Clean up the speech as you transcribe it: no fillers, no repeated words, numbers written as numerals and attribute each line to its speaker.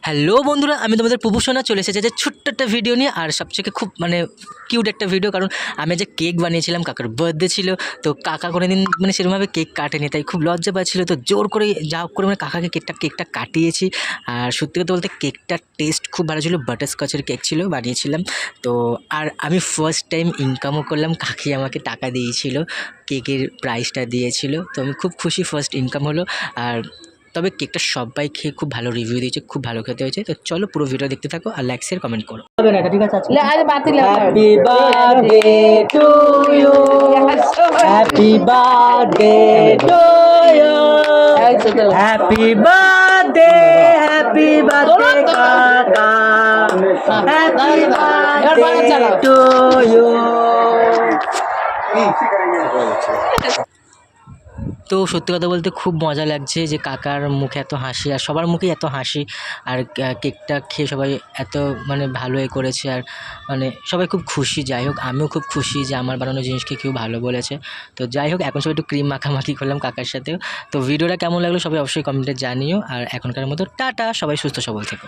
Speaker 1: Hello বন্ধুরা, আমি তোমাদের প্রভূষণা চলে এসেছি যে ছোট্ট একটা ভিডিও নিয়ে। আর সবথেকে খুব কিউট একটা ভিডিও, কারণ আমি যে কেক বানিয়েছিলাম, কাকার বার্থডে ছিল। তো কাকা কোনোদিন সেরকমভাবে কেক কাটেনি, তাই খুব লজ্জা পাচ্ছিল। তো জোর করে যা হোক করে কাকাকে কেকটা কাটিয়েছি। আর সত্যি কথা বলতে কেকটার টেস্ট খুব ভালো ছিল, বাটারস্কচের কেক ছিল, বানিয়েছিলাম। তো আর আমি ফার্স্ট টাইম ইনকামও করলাম, কাকি আমাকে টাকা দিয়েছিল, কেকের প্রাইসটা দিয়েছিল। তো আমি খুব খুশি, ফার্স্ট ইনকাম হলো। আর তবে কেকটা সবাই খেয়ে খুব ভালো রিভিউ দিয়েছে, খুব ভালো খেতে হয়েছে। তো চলো পুরো ভিডিও দেখতে থাকো আর লাইক শেয়ার কমেন্ট করো। হবে না, ঠিক আছে। Happy birthday to you, happy birthday to you, happy birthday কাকা, হ্যাপি বার্থডে টু ইউ। তো সত্যি কথা বলতে খুব মজা লাগছে যে কাকার মুখে এত হাসি, আর সবার মুখেই এত হাসি। আর কেকটা খেয়ে সবাই এত ভালো করেছে, আর সবাই খুব খুশি। যাই হোক, আমিও খুব খুশি যে আমার বানানো জিনিসকে কেউ ভালো বলেছে। তো যাই হোক, এখন সবাই একটু ক্রিম মাখামাখি করলাম কাকার সাথেও। তো ভিডিওটা কেমন লাগলো সবাই অবশ্যই কমেন্টে জানিও। আর এখনকার মতো টাটা, সবাই সুস্থ সবল থেকো।